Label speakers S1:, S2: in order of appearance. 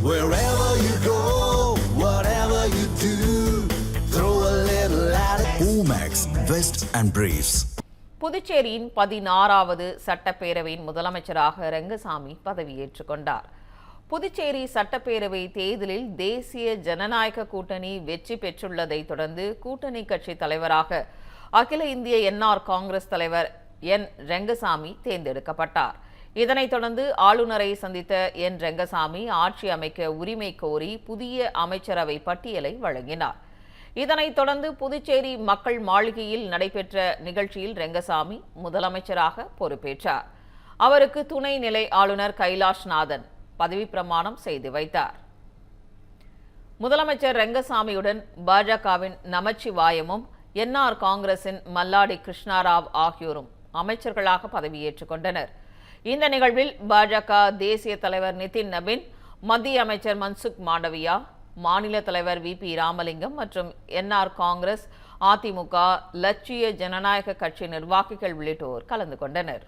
S1: Wherever you go, whatever you do, throw a little at it. Omax, Vest and Briefs.
S2: புதுச்சேரியின் 16வது சட்டப்பேரவையின் முதலமைச்சராக ரெங்கசாமி பதவியேற்றுக் கொண்டார். புதுச்சேரி சட்டப்பேரவை தேர்தலில் தேசிய ஜனநாயக கூட்டணி வெற்றி பெற்றுள்ளதை தொடர்ந்து கூட்டணி கட்சி தலைவராக அகில இந்திய என்ஆர் காங்கிரஸ் தலைவர் என் ரெங்கசாமி தேர்ந்தெடுக்கப்பட்டார். இதனைத் தொடர்ந்து ஆளுநரை சந்தித்த என் ரெங்கசாமி ஆட்சி அமைக்க உரிமை கோரி புதிய அமைச்சரவை பட்டியலை வழங்கினார். இதனைத் தொடர்ந்து புதுச்சேரி மக்கள் மாளிகையில் நடைபெற்ற நிகழ்ச்சியில் ரெங்கசாமி முதலமைச்சராக பொறுப்பேற்றார். அவருக்கு துணை நிலை ஆளுநர் கைலாஷ்நாதன் பதவி பிரமாணம் செய்து வைத்தார். முதலமைச்சர் ரெங்கசாமியுடன் பாஜகவின் நமச்சிவாயமும் என்ஆர் காங்கிரசின் மல்லாடி கிருஷ்ணாராவ் ஆகியோரும் அமைச்சர்களாக பதவியேற்றுக் கொண்டனர். இந்த நிகழ்வில் பாஜக தேசிய தலைவர் நிதின் நபின், மத்திய அமைச்சர் மன்சுக் மாண்டவியா, மாநில தலைவர் வி.பி. ராமலிங்கம் மற்றும் என்ஆர் காங்கிரஸ், அதிமுக, லட்சிய ஜனநாயக கட்சி நிர்வாகிகள் உள்ளிட்டோர் கலந்து கொண்டனர்.